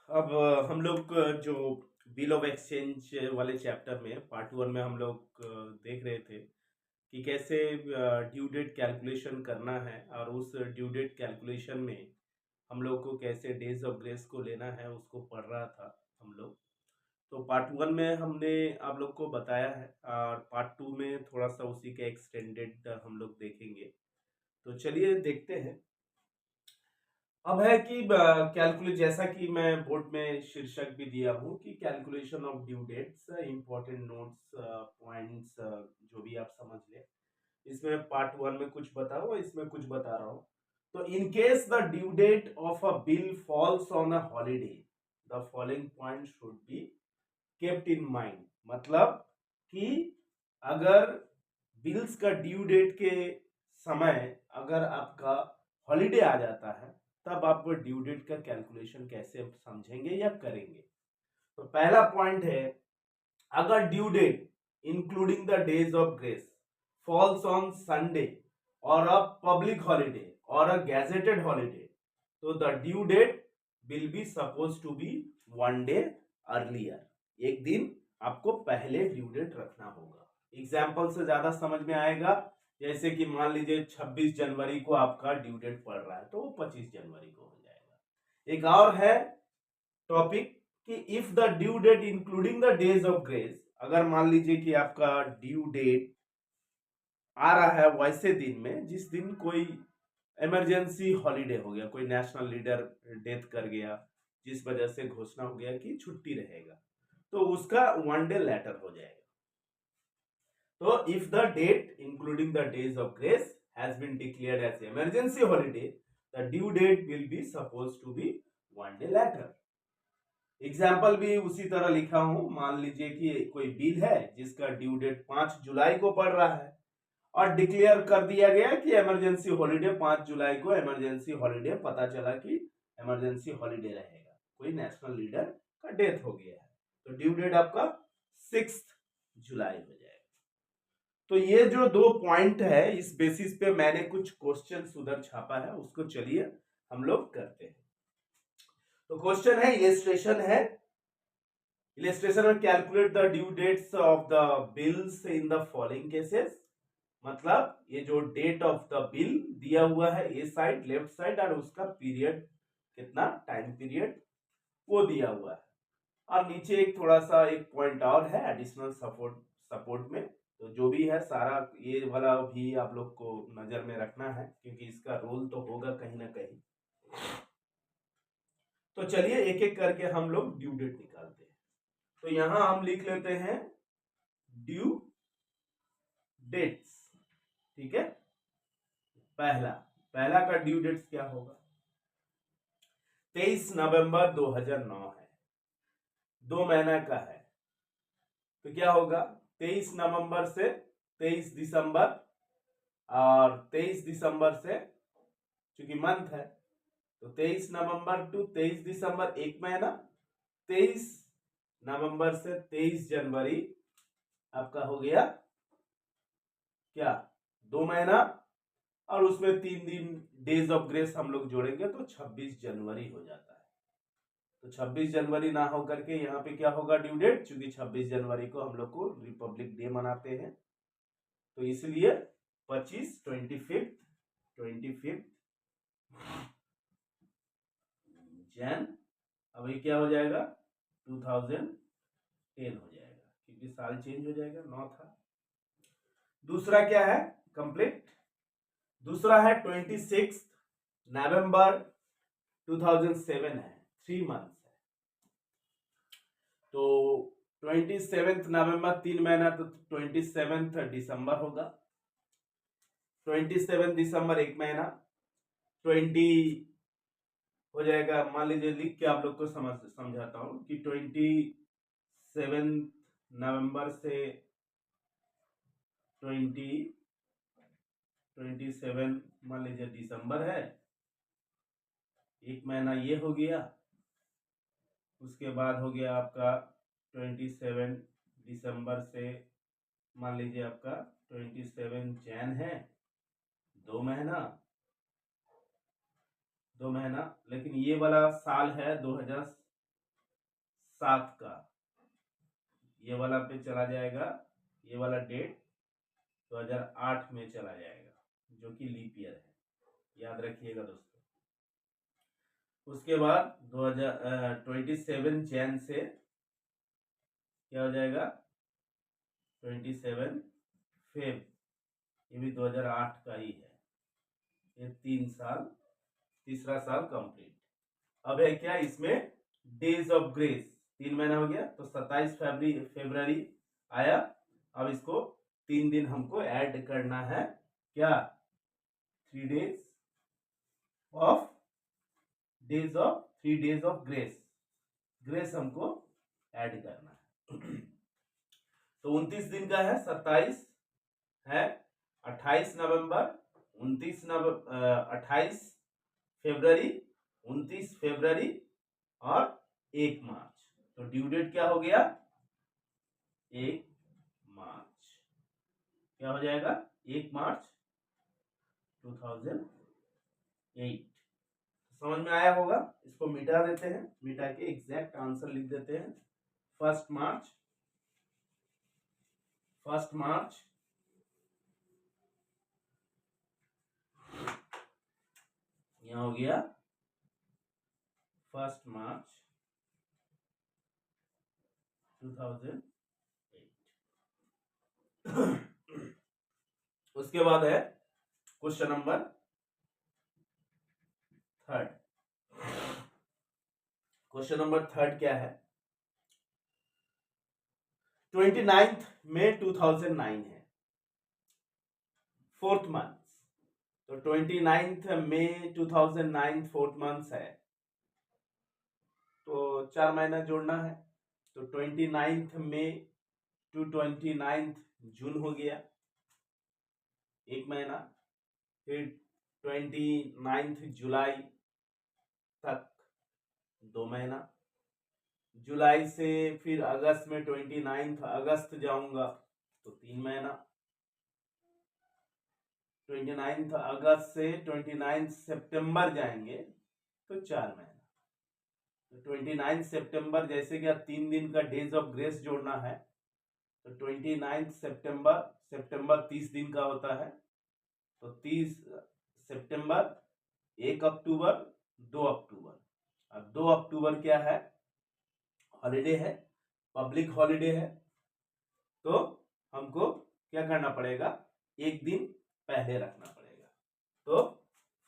अब हम लोग जो बिल ऑफ एक्सचेंज वाले चैप्टर में पार्ट वन में हम लोग देख रहे थे कि कैसे ड्यू डेट कैलकुलेशन करना है और उस ड्यू डेट कैलकुलेशन में हम लोग को कैसे डेज ऑफ ग्रेस को लेना है उसको पढ़ रहा था हम लोग। तो पार्ट वन में हमने आप लोग को बताया है और पार्ट टू में थोड़ा सा उसी के एक्सटेंडेड हम लोग देखेंगे। तो चलिए देखते हैं। अब है कि कैलकुलेट, जैसा कि मैं बोर्ड में शीर्षक भी दिया हूँ कि calculation of due dates, important notes, points, जो भी आप समझ ले। इसमें पार्ट वन में कुछ बता रहा हूँ, इसमें कुछ बता रहा हूँ। तो in case the due date of a bill falls on a holiday, the following point should be kept in mind. मतलब कि अगर बिल्स का ड्यू डेट के समय अगर आपका हॉलीडे आ जाता है, तब आप ड्यू डेट का कैलकुलेशन कैसे समझेंगे या करेंगे। तो पहला पॉइंट है, अगर due date including the days of grace falls on Sunday और अ पब्लिक हॉलीडे और अ गैजेटेड हॉलीडे, तो the due date will be suppose to be one day earlier. एक दिन आपको पहले ड्यू डेट रखना होगा। एग्जाम्पल से ज्यादा समझ में आएगा। जैसे कि मान लीजिए 26 जनवरी को आपका ड्यू डेट पड़ रहा है, तो वो 25 जनवरी को हो जाएगा। एक और है टॉपिक कि if the due date including the days of grace, अगर मान लीजिए कि आपका ड्यू डेट आ रहा है वैसे दिन में जिस दिन कोई इमरजेंसी हॉलीडे हो गया, कोई नेशनल लीडर डेथ कर गया, जिस वजह से घोषणा हो गया कि छुट्टी रहेगा, तो उसका वन डे लेटर हो जाएगा। तो if the date including the days of grace has been declared as emergency holiday, the due date will be suppose to be one day later. Example भी उसी तरह लिखा हूं। मान लीजिए कि कोई बिल है जिसका ड्यू डेट 5 जुलाई को पड़ रहा है और डिक्लेयर कर दिया गया कि इमरजेंसी हॉलीडे 5 जुलाई को इमरजेंसी हॉलीडे, पता चला कि इमरजेंसी हॉलीडे रहेगा, कोई नेशनल लीडर का डेथ हो गया है, तो ड्यू डेट आपका 6 जुलाई हो जाएगा। तो ये जो दो पॉइंट है, इस बेसिस पे मैंने कुछ क्वेश्चन उधर छापा है, उसको चलिए हम लोग करते हैं। तो क्वेश्चन है, इलेस्ट्रेशन है। इलेस्ट्रेशन में calculate the due dates of the bills in the following cases. मतलब ये जो डेट ऑफ द बिल दिया हुआ है ए साइड, लेफ्ट साइड, और उसका पीरियड कितना, टाइम पीरियड, वो दिया हुआ है। और नीचे एक थोड़ा सा एक पॉइंट और है एडिशनल सपोर्ट, सपोर्ट में। तो जो भी है सारा ये वाला भी आप लोग को नजर में रखना है, क्योंकि इसका रोल तो होगा कहीं ना कहीं। तो चलिए एक एक करके हम लोग ड्यू डेट निकालते हैं। तो यहां हम लिख लेते हैं ड्यू डेट्स। ठीक है। पहला पहला का ड्यू डेट्स क्या होगा, 23 नवंबर 2009 है, 2 महीना का है। तो क्या होगा, 23 नवंबर से 23 दिसंबर, और 23 दिसंबर से, चूंकि मंथ है, तो 23 नवंबर टू 23 दिसंबर एक महीना, 23 नवंबर से 23 जनवरी आपका हो गया क्या, 2 महीना, और उसमें 3 दिन डेज ऑफ ग्रेस हम लोग जोड़ेंगे तो 26 जनवरी हो जाता है। तो 26 जनवरी ना हो करके यहाँ पे क्या होगा ड्यू डेट, क्योंकि 26 जनवरी को हम लोग को रिपब्लिक डे मनाते हैं, तो इसलिए 25, 25 जैन, अब ये क्या हो जाएगा, 2010 हो जाएगा, क्योंकि साल चेंज हो जाएगा, 9 था। दूसरा क्या है, कंप्लीट। दूसरा है 26 नवंबर 2007 है, 3 मंथ्स है। तो 27 नवंबर 3 महीना, तो 27 दिसंबर होगा, 27 दिसंबर एक महीना, 20 हो जाएगा। मान लीजिए लिख के आप लोग को समझाता हूँ कि 27 नवंबर से 27 मान लीजिए दिसंबर है, एक महीना ये हो गया। उसके बाद हो गया आपका 27 दिसंबर से मान लीजिए आपका 27 जैन है, 2 महीना, 2 महीना, लेकिन ये वाला साल है 2000, 7 का, ये वाला पे चला जाएगा, ये वाला डेट 2008 में चला जाएगा, जो कि लीप ईयर है, याद रखिएगा दोस्तों। उसके बाद 27 जैन से क्या हो जाएगा, 27 फेब, ये भी 2008 का ही है। ये 3 साल, तीसरा साल कंप्लीट। अब है क्या इसमें, डेज ऑफ ग्रेस, 3 महीना हो गया, तो 27 फरवरी आया। अब इसको 3 दिन हमको ऐड करना है, क्या, 3 डेज ऑफ ग्रेस हमको ऐड करना है। तो 29 दिन का है, 27 है, 28 नवंबर, 28 फरवरी, 29 फरवरी और 1 मार्च। तो ड्यू डेट क्या हो गया, 1 मार्च, क्या हो जाएगा, 1 मार्च 2008। समझ में आया होगा। इसको मिटा देते हैं, मिटा के एग्जैक्ट आंसर लिख देते हैं। 1 मार्च यहाँ हो गया 1 मार्च 2008। उसके बाद है क्वेश्चन नंबर 3। क्वेश्चन नंबर 3 क्या है, 29 मई 2009 है, 4th मंथ। तो 29 मई 2009 4th मंथ है, तो 4 महीना जोड़ना है। तो 29 मई टू 29 जून हो गया, 1 महीना। फिर 29 जुलाई तक 2 महीना। जुलाई से फिर अगस्त में 29 अगस्त जाऊंगा तो 3 महीना। 29 अगस्त से 29 सितंबर जाएंगे तो 4 महीना। तो 29 सितंबर जैसे कि 3 दिन का डेज ऑफ ग्रेस जोड़ना है, तो 29 सितंबर 30 दिन का होता है, तो 30 सितंबर, 1 अक्टूबर, 2 अक्टूबर। अब 2 अक्टूबर क्या है, हॉलीडे है, पब्लिक हॉलीडे है, तो हमको क्या करना पड़ेगा, 1 दिन पहले रखना पड़ेगा। तो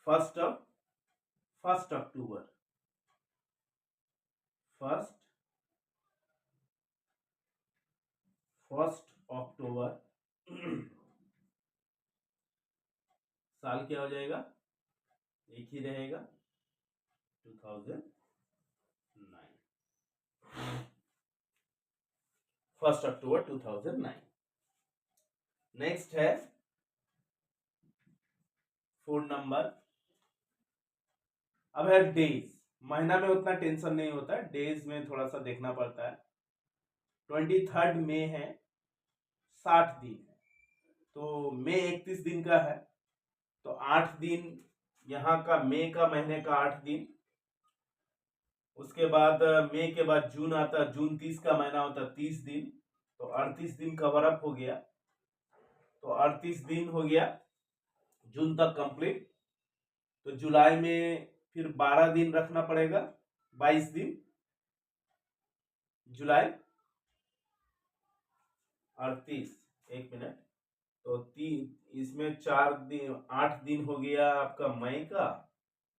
1 अक्टूबर, 1 अक्टूबर साल क्या हो जाएगा, एक ही रहेगा, 2009। 1 अक्टूबर 2009। नेक्स्ट है 4 नंबर। अब है डेज। महीना में उतना टेंशन नहीं होता है, डेज में थोड़ा सा देखना पड़ता है। 23 मई है, 60 दिन है, तो मई 31 दिन का है, तो 8 दिन यहाँ का, मई का महीने का 8 दिन। उसके बाद मई के बाद जून आता, जून 30 का महीना होता, 30 दिन, तो 38 दिन कवर अप हो गया। तो 38 दिन हो गया जून तक कंप्लीट। तो जुलाई में फिर 12 दिन रखना पड़ेगा, 22 दिन जुलाई, 38, 1 मिनट, तो 3 इसमें 4 दिन, 8 दिन हो गया आपका मई का,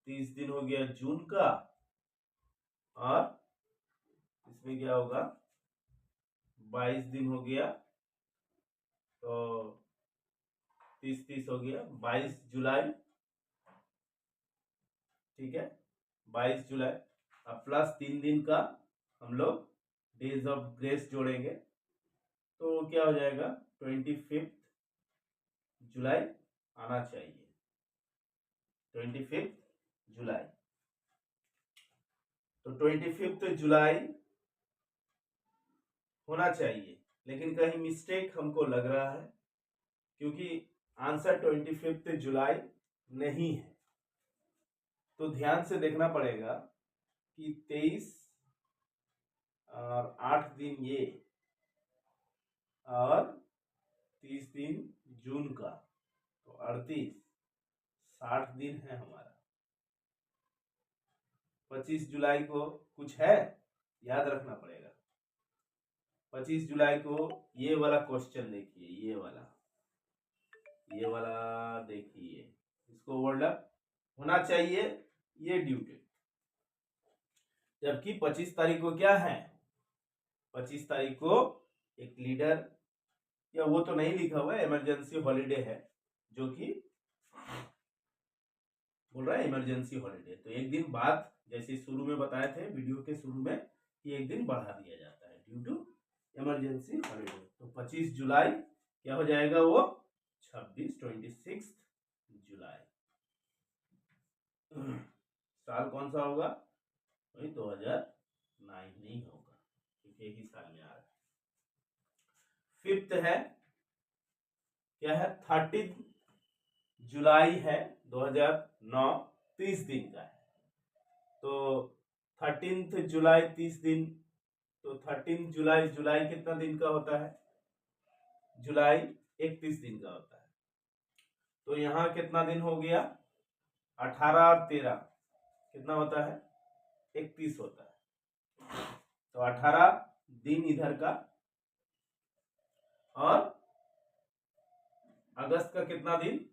30 दिन हो गया जून का, और इसमें क्या होगा, 22 दिन हो गया, तो 30 हो गया, 22 जुलाई, ठीक है, 22 जुलाई। अब प्लस 3 दिन का हम लोग डेज ऑफ ग्रेस जोड़ेंगे, तो क्या हो जाएगा, 25 जुलाई आना चाहिए, 25 जुलाई। तो 25 जुलाई होना चाहिए, लेकिन कहीं मिस्टेक हमको लग रहा है, क्योंकि आंसर 25 जुलाई नहीं है। तो ध्यान से देखना पड़ेगा कि 23 और 8 दिन ये और 30 दिन जून का, तो 38, 60 दिन है हमारा। 25 जुलाई को कुछ है, याद रखना पड़ेगा। 25 जुलाई को ये वाला क्वेश्चन देखिए, ये वाला देखिए, इसको वर्ड होना चाहिए ये ड्यू डेट। जबकि 25 तारीख को क्या है, 25 तारीख को एक लीडर, या वो तो नहीं लिखा हुआ है, इमरजेंसी हॉलीडे है, जो कि बोल रहा है इमरजेंसी हॉलीडे। तो एक दिन बाद, जैसे शुरू में बताए थे वीडियो के शुरू में, कि एक दिन बढ़ा दिया जाता है ड्यू टू इमरजेंसी हॉलीडे। तो 25 जुलाई क्या हो जाएगा, वो 26 जुलाई। साल कौन सा होगा, वही 2009 नहीं होगा, क्योंकि एक ही साल में आ रहा है। फिफ्थ है, क्या है, 30 जुलाई है 2009, 30 दिन का है। तो 13 जुलाई 30 दिन, तो 13 जुलाई, जुलाई कितना दिन का होता है, जुलाई 31 दिन का होता है। तो यहाँ कितना दिन हो गया, 18 और 13 कितना होता है, 31 होता है। तो 18 दिन इधर का, और अगस्त का कितना दिन,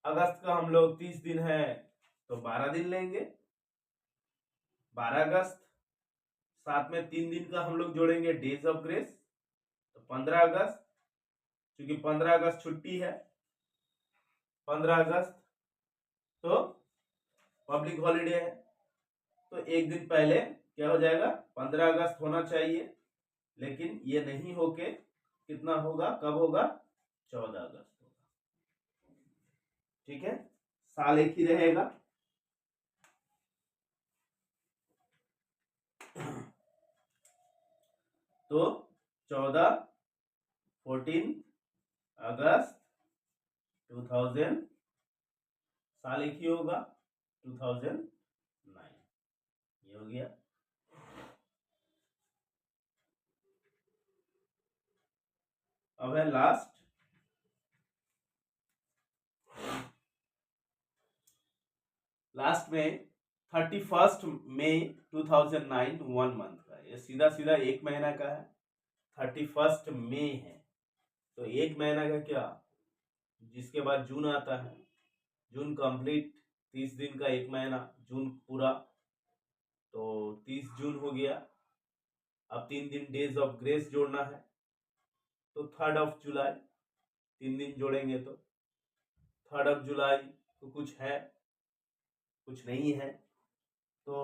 अगस्त का हम लोग 30 दिन है, तो 12 दिन लेंगे, 12 अगस्त। साथ में 3 दिन का हम लोग जोड़ेंगे डेज ऑफ ग्रेस, तो 15 अगस्त, क्योंकि 15 अगस्त छुट्टी है, 15 अगस्त तो पब्लिक हॉलीडे है। तो एक दिन पहले क्या हो जाएगा, 15 अगस्त होना चाहिए, लेकिन ये नहीं होके कितना होगा, कब होगा, 14 अगस्त होगा। ठीक है, साल एक ही रहेगा। तो 14 अगस्त 2000, साल एक ही होगा, 2009, ये हो गया। अब है लास्ट, में 31 मई 2009, 1 मंथ का, ये सीधा सीधा एक महीना का है। 31 मई है, तो एक महीना का क्या, जिसके बाद जून आता है, जून कंप्लीट, 30 दिन का एक महीना, जून पूरा, तो 30 जून हो गया। अब 3 दिन डेज ऑफ ग्रेस जोड़ना है, तो 3 जुलाई, 3 दिन जोड़ेंगे तो 3 जुलाई तो कुछ है, कुछ नहीं है, तो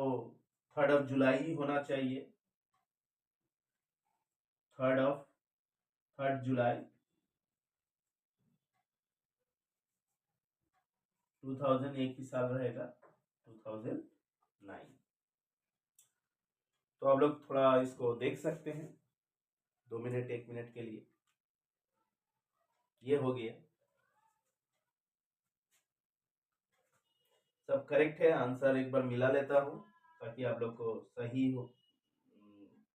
3 जुलाई ही होना चाहिए। 3 जुलाई 2000, एक ही साल रहेगा, 2009। तो आप लोग थोड़ा इसको देख सकते हैं 2 मिनट 1 मिनट के लिए। ये हो गया, सब करेक्ट है। आंसर एक बार मिला लेता हूँ ताकि आप लोग को सही हो,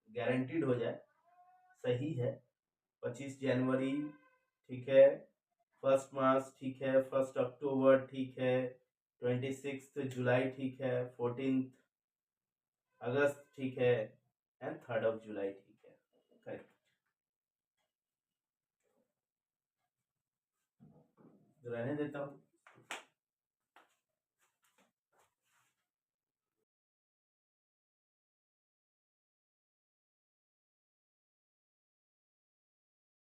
गारंटीड हो जाए सही है। 25 जनवरी ठीक है, 1 मार्च ठीक है, 1 अक्टूबर ठीक है, 26 जुलाई ठीक है, 14 अगस्त ठीक है, एंड 3 जुलाई ठीक है। करेक्ट, रहने देता हूँ।